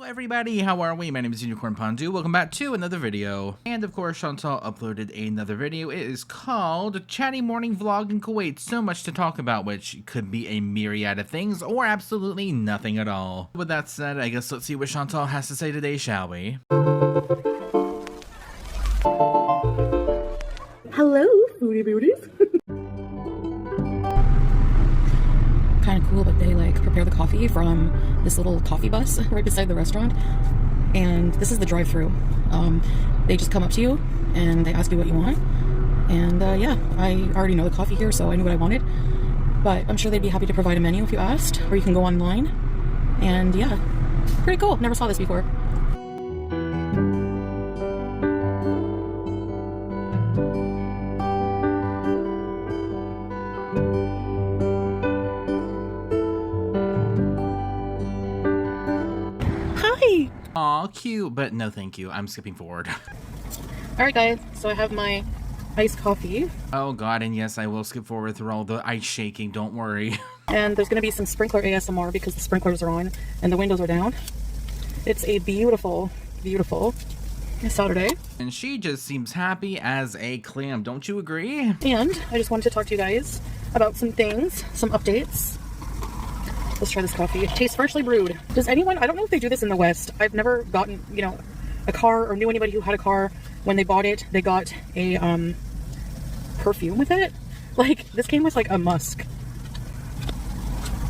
Hello everybody, how are we? My name is Unicorn Pondu. Welcome back to another video. And of course, Chantal uploaded another video. It is called Chatty Morning Vlog in Kuwait. So much to talk about, which could be a myriad of things or absolutely nothing at all. With that said, I guess let's see what Chantal has to say today, shall we? Hello, foodie beauties. Kind of cool, but they like prepare the coffee from this little coffee bus right beside the restaurant, and this is the drive-through. They just come up to you and they ask you what you want, and yeah, I already know the coffee here, so I knew what I wanted, but I'm sure they'd be happy to provide a menu if you asked, or you can go online. And yeah, pretty cool. Never saw this before. Aw, cute, but no thank you. I'm skipping forward. Alright guys, so I have my iced coffee. Oh god, and yes, I will skip forward through all the ice shaking, don't worry. And there's going to be some sprinkler ASMR because the sprinklers are on and the windows are down. It's a beautiful, beautiful Saturday. And she just seems happy as a clam, don't you agree? And I just wanted to talk to you guys about some things, some updates. Let's try this coffee. It tastes freshly brewed. Does anyone, I don't know if they do this in the West. I've never gotten, you know, a car or knew anybody who had a car. When they bought it, they got a perfume with it. Like, this came with like a musk.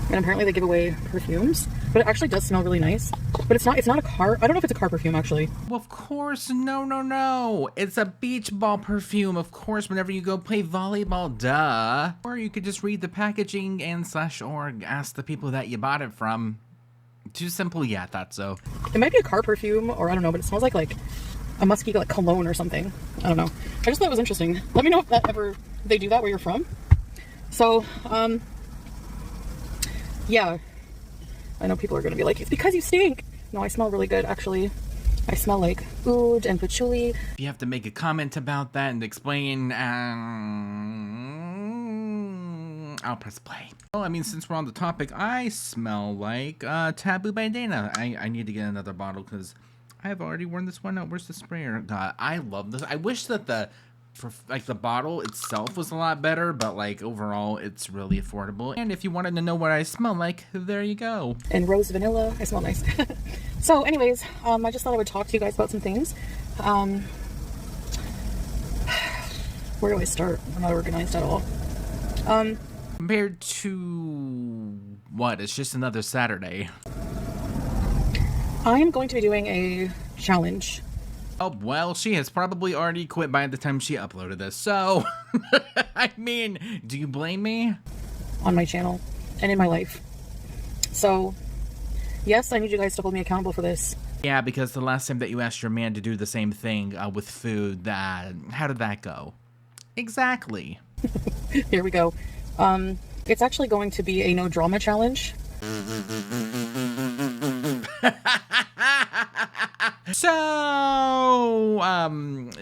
And apparently they give away perfumes. But it actually does smell really nice. But it's not a car, I don't know if it's a car perfume actually. Well, of course, no. It's a beach ball perfume, of course, whenever you go play volleyball, duh. Or you could just read the packaging and or ask the people that you bought it from. Too simple, yeah, I thought so. It might be a car perfume, or I don't know, but it smells like a musky like cologne or something. I don't know. I just thought it was interesting. Let me know if they do that where you're from. So, yeah. I know people are going to be like, it's because you stink. No, I smell really good, actually. I smell like oud and patchouli. If you have to make a comment about that and explain, I'll press play. Well, I mean, since we're on the topic, I smell like Taboo by Dana. I need to get another bottle because I've already worn this one out. Where's the sprayer? God, I love this. I wish that the bottle itself was a lot better, but like overall it's really affordable. And if you wanted to know what I smell like, there you go. And rose vanilla, I smell nice. So anyways, I just thought I would talk to you guys about some things. Where do I start? I'm not organized at all. Compared to what? It's just another Saturday. I am going to be doing a challenge. Oh, well, she has probably already quit by the time she uploaded this, so, I mean, do you blame me? On my channel and in my life. So, yes, I need you guys to hold me accountable for this. Yeah, because the last time that you asked your man to do the same thing with food, how did that go? Exactly. Here we go. It's actually going to be a no drama challenge. So,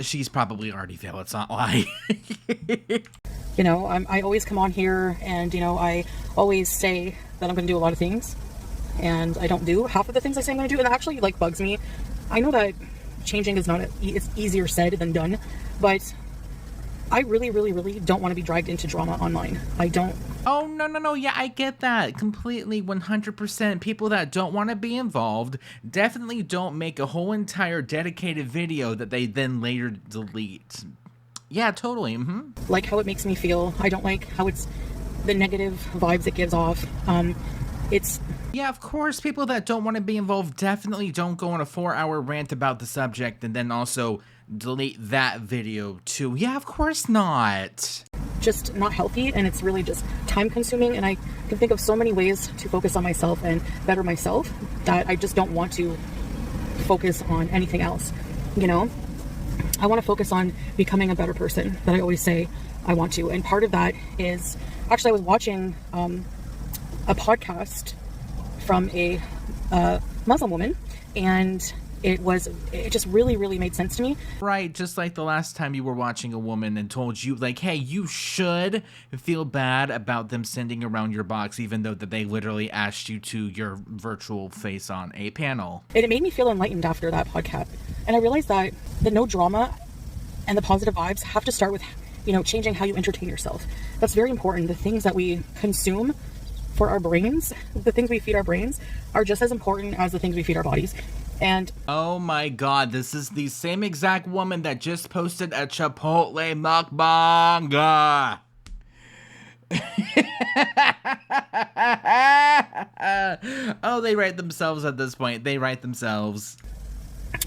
she's probably already failed, let's not lie. You know, I always come on here and, you know, I always say that I'm going to do a lot of things, and I don't do half of the things I say I'm going to do, and it actually, like, bugs me. I know that changing is not, it's easier said than done, but I really, really, really don't want to be dragged into drama online. I don't. Oh, no, yeah, I get that completely, 100%. People that don't want to be involved definitely don't make a whole entire dedicated video that they then later delete. Yeah, totally, Like how it makes me feel. I don't like how it's the negative vibes it gives off. Yeah, of course, people that don't want to be involved definitely don't go on a 4-hour rant about the subject and then also delete that video too. Yeah, of course not. Just not healthy, and it's really just time consuming, and I can think of so many ways to focus on myself and better myself that I just don't want to focus on anything else. You know, I want to focus on becoming a better person that I always say I want to, and part of that is actually I was watching a podcast from a Muslim woman, and it just really, really made sense to me. Right, just like the last time you were watching a woman and told you, like, hey, you should feel bad about them sending around your box, even though that they literally asked you to your virtual face on a panel. And it made me feel enlightened after that podcast. And I realized that the no drama and the positive vibes have to start with, changing how you entertain yourself. That's very important. The things that we consume for our brains, the things we feed our brains, are just as important as the things we feed our bodies. And oh my god, this is the same exact woman that just posted a Chipotle mukbang. Oh, they write themselves at this point. They write themselves.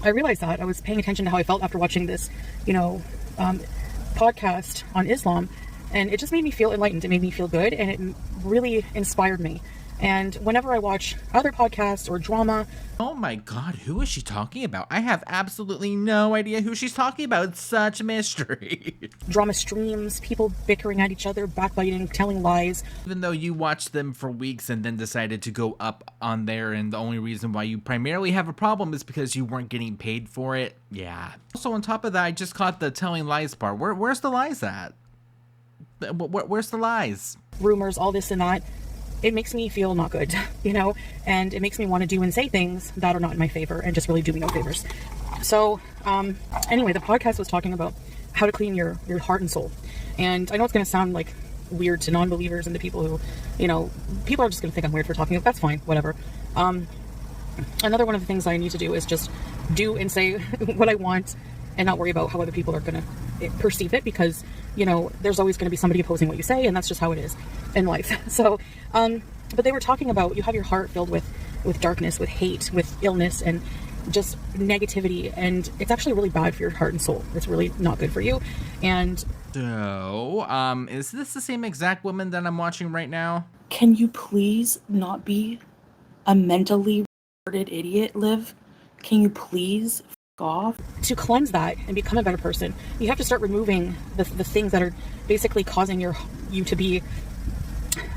I realized that I was paying attention to how I felt after watching this, podcast on Islam, and it just made me feel enlightened. It made me feel good, and it really inspired me. And whenever I watch other podcasts or drama... Oh my god, who is she talking about? I have absolutely no idea who she's talking about. It's such a mystery. Drama streams, people bickering at each other, backbiting, telling lies. Even though you watched them for weeks and then decided to go up on there, and the only reason why you primarily have a problem is because you weren't getting paid for it. Yeah. Also, on top of that, I just caught the telling lies part. Where's the lies at? Where's the lies? Rumors, all this and that. It makes me feel not good, and it makes me want to do and say things that are not in my favor and just really do me no favors. So, anyway, the podcast was talking about how to clean your heart and soul. And I know it's going to sound like weird to non-believers and to people who, people are just going to think I'm weird for talking. That's fine, whatever. Another one of the things I need to do is just do and say what I want and not worry about how other people are going to perceive it, because there's always going to be somebody opposing what you say, and that's just how it is in life. So but they were talking about, you have your heart filled with darkness, with hate, with illness, and just negativity, and it's actually really bad for your heart and soul. It's really not good for you. And so is this the same exact woman that I'm watching right now? Can you please not be a mentally retarded idiot, Liv? Can you please off? To cleanse that and become a better person, you have to start removing the things that are basically causing you to be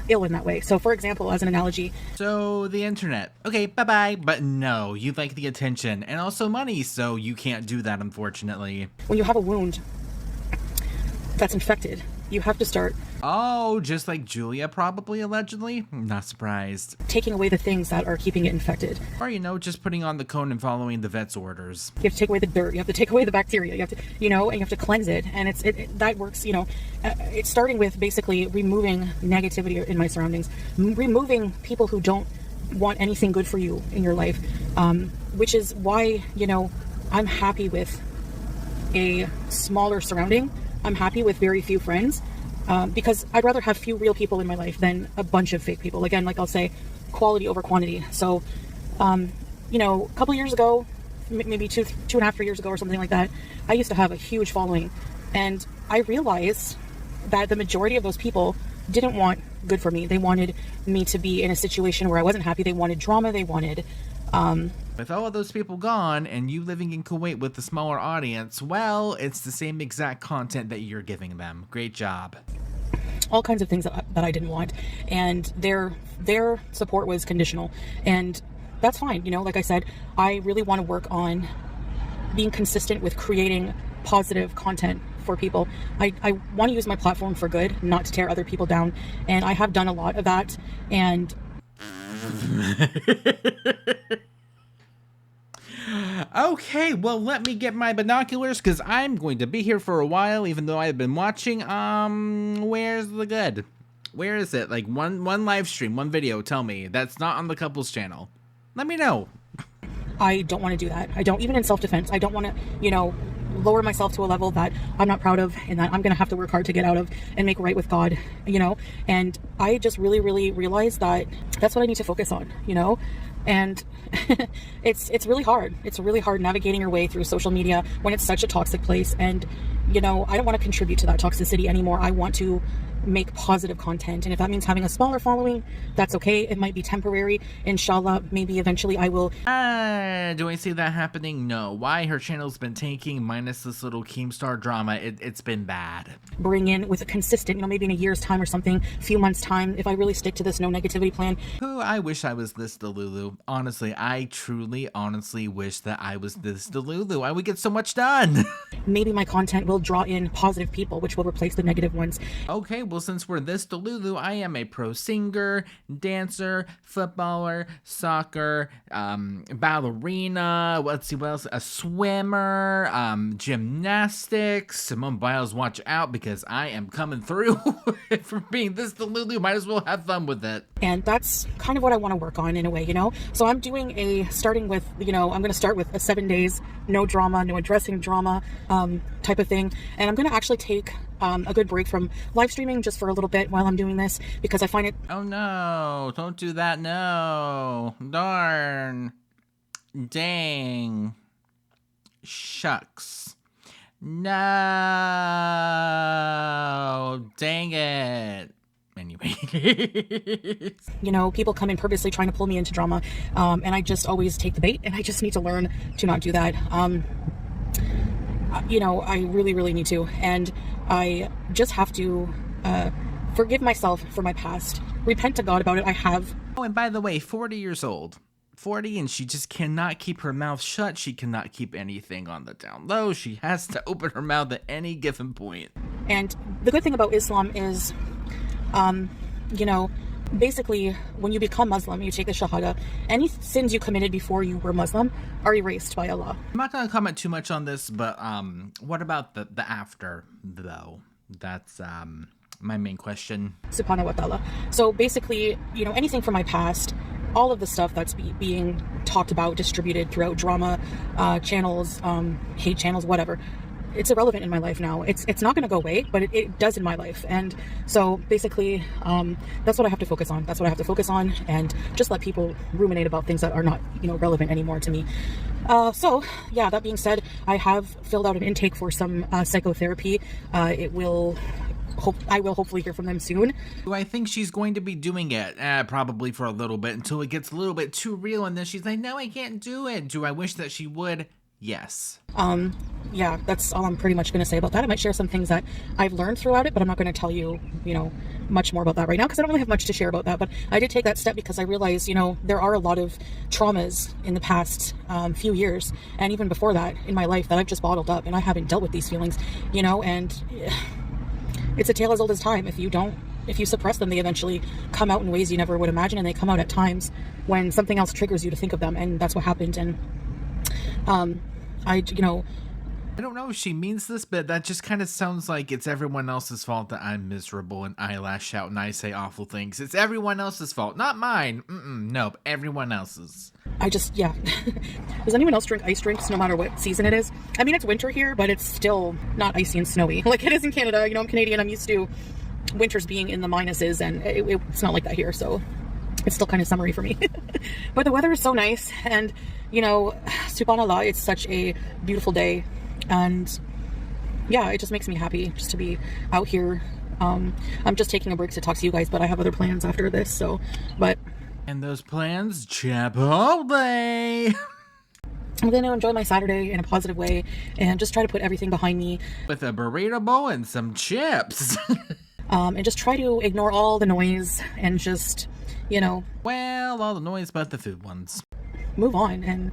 ill in that way. So, for example, as an analogy, so the internet. Okay, bye-bye. But no, you like the attention and also money, so you can't do that, unfortunately. When you have a wound that's infected, you have to start... Oh, just like Julia, probably, allegedly? Not surprised. Taking away the things that are keeping it infected. Or, just putting on the cone and following the vet's orders. You have to take away the dirt. You have to take away the bacteria. You have to, and you have to cleanse it. And that works, it's starting with basically removing negativity in my surroundings. Removing people who don't want anything good for you in your life. Which is why, I'm happy with a smaller surrounding. I'm happy with very few friends. Because I'd rather have few real people in my life than a bunch of fake people. Again, like I'll say, quality over quantity. So, a couple years ago, maybe 2.5 years ago or something like that, I used to have a huge following. And I realized that the majority of those people didn't want good for me. They wanted me to be in a situation where I wasn't happy. They wanted drama. They wanted... With all of those people gone and you living in Kuwait with a smaller audience, well, it's the same exact content that you're giving them. Great job. All kinds of things that I didn't want, and their support was conditional, and that's fine. Like I said, I really want to work on being consistent with creating positive content for people. I want to use my platform for good, not to tear other people down, and I have done a lot of that, and okay, well, let me get my binoculars, because I'm going to be here for a while, even though I've been watching. Where's the good? Where is it? Like, one live stream, one video, tell me. That's not on the couple's channel. Let me know. I don't want to do that. I don't, even in self-defense, I don't want to, lower myself to a level that I'm not proud of and that I'm going to have to work hard to get out of and make right with God, and I just really, really realized that that's what I need to focus on, and it's really hard. It's really hard navigating your way through social media when it's such a toxic place, and, I don't want to contribute to that toxicity anymore. I want to make positive content. And if that means having a smaller following, that's okay. It might be temporary. Inshallah, maybe eventually I will. Do I see that happening? No. Why? Her channel's been tanking minus this little Keemstar drama. It's been bad. Bring in with a consistent, maybe in a year's time or something, few months time, if I really stick to this no negativity plan. Ooh, I wish I was this Delulu. Honestly, I truly, honestly wish that I was this Delulu. I would get so much done. Maybe my content will draw in positive people, which will replace the negative ones. Okay, well, since we're this Delulu, I am a pro singer, dancer, footballer, soccer, ballerina, let's see what else, a swimmer, gymnastics. Simone Biles, watch out, because I am coming through. For being this Delulu, might as well have fun with it. And that's kind of what I want to work on in a way, So I'm doing starting with, I'm going to start with a 7 days, no drama, no addressing drama type of thing. And I'm going to actually take a good break from live streaming just for a little bit while I'm doing this, because I find it... Oh no, don't do that, no. Darn. Dang. Shucks. No. Dang it. Anyway. People come in purposely trying to pull me into drama, and I just always take the bait, and I just need to learn to not do that. I really, really need to, and I just have to forgive myself for my past, repent to God about it. I have. Oh, and by the way, 40 years old. 40, and she just cannot keep her mouth shut. She cannot keep anything on the down low. She has to open her mouth at any given point. And the good thing about Islam is, basically, when you become Muslim, you take the Shahada. Any sins you committed before you were Muslim are erased by Allah. I'm not going to comment too much on this, but what about the after, though? That's my main question. Subhanahu wa ta'ala. So basically, anything from my past, all of the stuff that's being talked about, distributed throughout drama channels, hate channels, whatever, it's irrelevant in my life now. It's not going to go away, but it does in my life. And so basically, that's what I have to focus on. That's what I have to focus on, and just let people ruminate about things that are not, relevant anymore to me. So yeah, that being said, I have filled out an intake for some psychotherapy. I will hopefully hear from them soon. Do I think she's going to be doing it? Probably for a little bit, until it gets a little bit too real, and then she's like, no, I can't do it. Do I wish that she would? Yes. Yeah, that's all I'm pretty much going to say about that. I might share some things that I've learned throughout it, but I'm not going to tell you, much more about that right now, because I don't really have much to share about that. But I did take that step because I realized, there are a lot of traumas in the past few years, and even before that in my life, that I've just bottled up, and I haven't dealt with these feelings, and it's a tale as old as time. If you suppress them, they eventually come out in ways you never would imagine, and they come out at times when something else triggers you to think of them, and that's what happened. And I don't know if she means this, but that just kind of sounds like it's everyone else's fault that I'm miserable and I lash out and I say awful things. It's everyone else's fault, not mine. Nope, everyone else's. Yeah. Does anyone else drink ice drinks no matter what season it is? I mean, it's winter here, but it's still not icy and snowy like it is in Canada. I'm Canadian. I'm used to winters being in the minuses, and it's not like that here, so it's still kind of summery for me. But the weather is so nice, and subhanallah, it's such a beautiful day, and yeah, it just makes me happy just to be out here. I'm just taking a break to talk to you guys, but I have other plans after this, and those plans, Chipotle. I'm going to enjoy my Saturday in a positive way and just try to put everything behind me with a burrito bowl and some chips. And just try to ignore all the noise and just, well, all the noise but the food ones. Move on and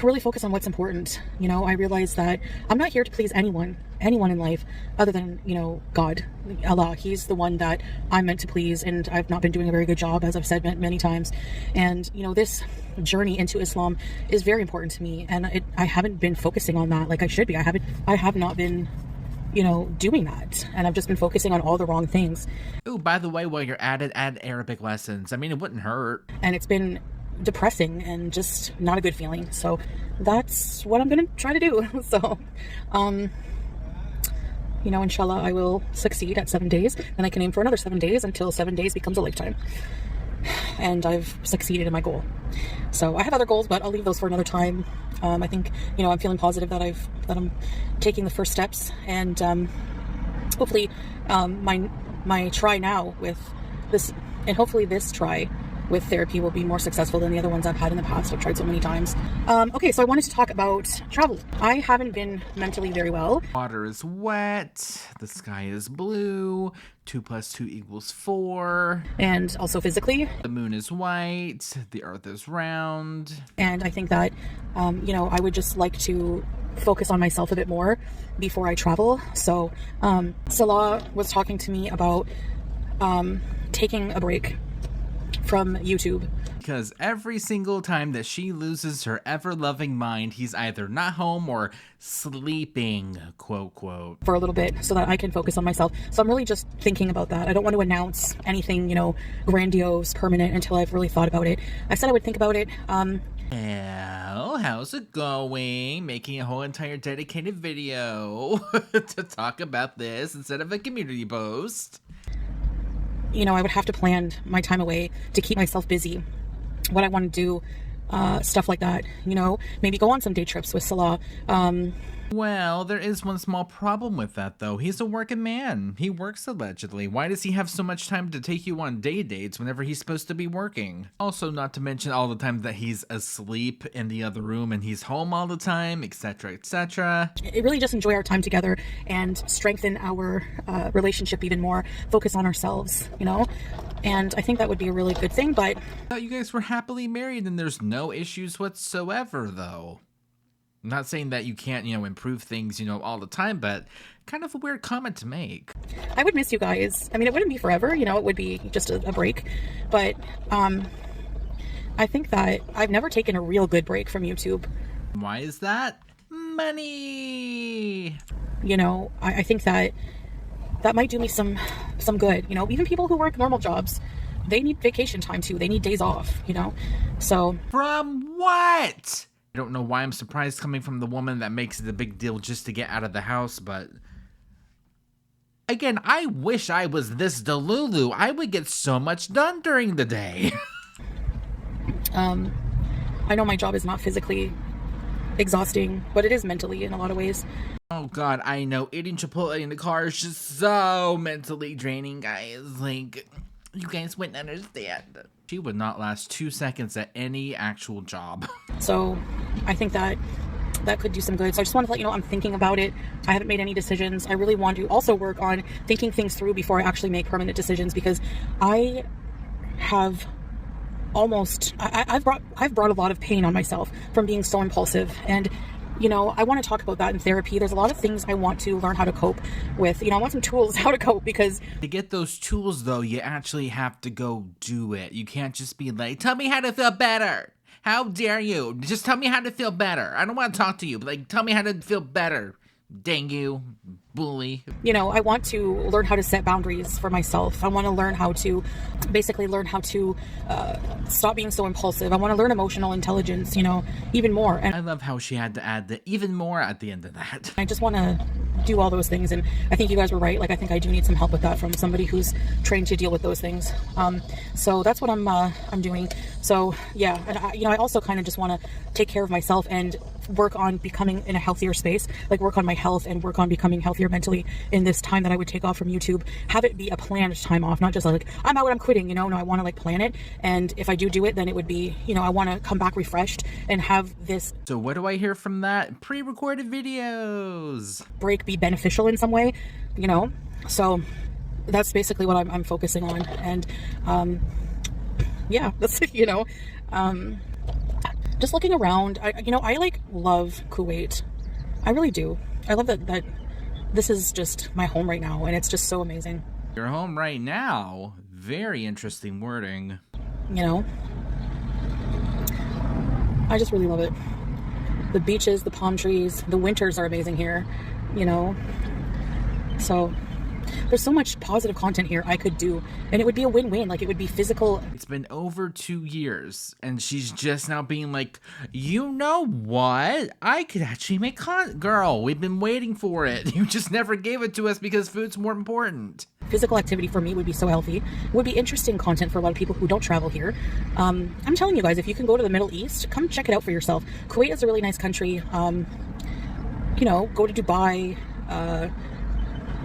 really focus on what's important. I realize that I'm not here to please anyone in life other than, God, Allah. He's the one that I'm meant to please, and I've not been doing a very good job, as I've said many times. And, this journey into Islam is very important to me, and I haven't been focusing on that like I should be. I have not been, doing that, and I've just been focusing on all the wrong things. Oh, by the way, while you're at it, add Arabic lessons. I mean, it wouldn't hurt. And it's been depressing and just not a good feeling. So that's what I'm gonna try to do. So inshallah, I will succeed at 7 days, and I can aim for another 7 days until 7 days becomes a lifetime, and I've succeeded in my goal. So I have other goals, but I'll leave those for another time. I think I'm feeling positive that I'm taking the first steps, and hopefully my my try now with this, and hopefully this try with therapy will be more successful than the other ones I've had in the past. I've tried so many times. Okay, so I wanted to talk about travel. I haven't been mentally very well. Water is wet. The sky is blue. 2 + 2 = 4. And also physically. The moon is white. The earth is round. And I think that, you know, I would just like to focus on myself a bit more before I travel. So Salah was talking to me about taking a break from YouTube. Because every single time that she loses her ever-loving mind, he's either not home or sleeping, quote, quote. For a little bit so that I can focus on myself. So I'm really just thinking about that. I don't want to announce anything, you know, grandiose, permanent until I've really thought about it. I said I would think about it. Well, how's it going? Making a whole entire dedicated video to talk about this instead of a community post. You know, I would have to plan my time away to keep myself busy. What I want to do, stuff like that, you know, maybe go on some day trips with Salah. Well, there is one small problem with that, though. He's a working man. He works allegedly. Why does he have so much time to take you on day dates whenever he's supposed to be working? Also, not to mention all the times that he's asleep in the other room and he's home all the time, etc., etc. Really just enjoy our time together and strengthen our relationship even more. Focus on ourselves, you know? And I think that would be a really good thing, but... I thought you guys were happily married and there's no issues whatsoever, though. I'm not saying that you can't, you know, improve things, you know, all the time, but kind of a weird comment to make. I would miss you guys. I mean, it wouldn't be forever, you know, it would be just a break. But I think that I've never taken a real good break from YouTube. Why is that? Money! You know, I think that might do me some good. You know, even people who work normal jobs, they need vacation time too. They need days off, you know? So... From what? I don't know why I'm surprised coming from the woman that makes it a big deal just to get out of the house, but... Again, I wish I was this delulu. I would get so much done during the day. I know my job is not physically exhausting, but it is mentally in a lot of ways. Oh god, I know. Eating Chipotle in the car is just so mentally draining, guys. Like, you guys wouldn't understand. She would not last 2 seconds at any actual job. So I think that could do some good. So I just wanted to let you know I'm thinking about it. I haven't made any decisions. I really want to also work on thinking things through before I actually make permanent decisions, because I have I've brought a lot of pain on myself from being so impulsive. And you know, I want to talk about that in therapy. There's a lot of things I want to learn how to cope with. You know, I want some tools how to cope, because... To get those tools, though, you actually have to go do it. You can't just be like, tell me how to feel better. How dare you? Just tell me how to feel better. I don't want to talk to you, but like, tell me how to feel better. Dang you, bully. You know, I want to learn how to set boundaries for myself. I want to learn how to stop being so impulsive. I want to learn emotional intelligence, you know, even more. And I love how she had to add the even more at the end of that. I just want to do all those things, and I think you guys were right. Like, I think I do need some help with that from somebody who's trained to deal with those things. So that's what I'm doing. So yeah, and I also kind of just want to take care of myself and work on becoming in a healthier space, like work on my health and work on becoming healthier mentally in this time that I would take off from YouTube. Have it be a planned time off, not just like, I'm out and I'm quitting, you know. No, I want to like plan it, and if I do it, then it would be, you know, I want to come back refreshed and have this. So what do I hear from that? Pre-recorded videos. Break be beneficial in some way, you know. So that's basically what I'm focusing on. And yeah, that's, you know, just looking around, I like love Kuwait. I really do. I love that this is just my home right now, and it's just so amazing. Your home right now? Very interesting wording. You know, I just really love it. The beaches, the palm trees, the winters are amazing here, you know. So there's so much positive content here I could do, and it would be a win-win. Like, it would be physical. It's been over 2 years, and she's just now being like, you know what? I could actually make Girl, we've been waiting for it. You just never gave it to us because food's more important. Physical activity for me would be so healthy. It would be interesting content for a lot of people who don't travel here. I'm telling you guys, if you can go to the Middle East, come check it out for yourself. Kuwait is a really nice country. You know, go to Dubai,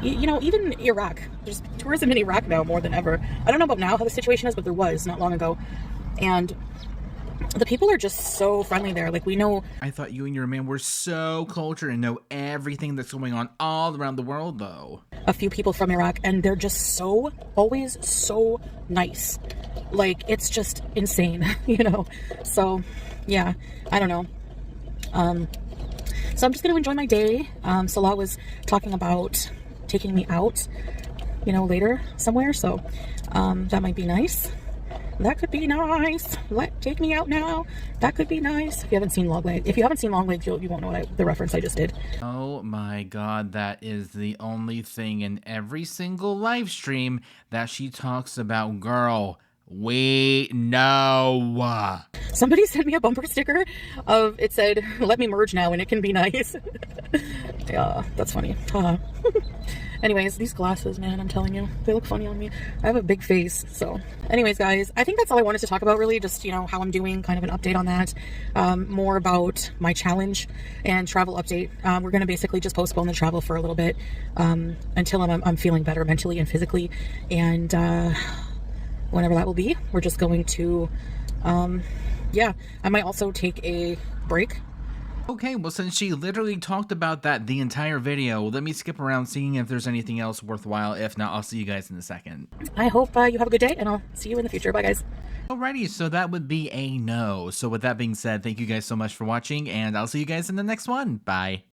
You know, even Iraq. There's tourism in Iraq now more than ever. I don't know about now how the situation is, but there was not long ago. And the people are just so friendly there. Like, we know... I thought you and your man were so cultured and know everything that's going on all around the world, though. A few people from Iraq, and they're just so, always so nice. Like, it's just insane, you know? So, yeah, I don't know. So I'm just going to enjoy my day. Salah was talking about taking me out, you know, later somewhere. So that might be nice. That could be nice. Take me out now. That could be nice. If you haven't seen Long Legs, you won't know the reference I just did. Oh my god, that is the only thing in every single live stream that she talks about. Girl, we know. Somebody sent me a bumper sticker of, it said, "Let me merge now and it can be nice." Yeah, that's funny. Anyways, these glasses, man, I'm telling you, they look funny on me. I have a big face. So anyways, guys, I think that's all I wanted to talk about, really. Just, you know, how I'm doing, kind of an update on that. More about my challenge and travel update. We're going to basically just postpone the travel for a little bit until I'm feeling better mentally and physically. And whenever that will be, we're just going to, yeah, I might also take a break. Okay, well, since she literally talked about that the entire video, let me skip around seeing if there's anything else worthwhile. If not, I'll see you guys in a second. I hope you have a good day, and I'll see you in the future. Bye, guys. Alrighty, so that would be a no. So with that being said, thank you guys so much for watching, and I'll see you guys in the next one. Bye.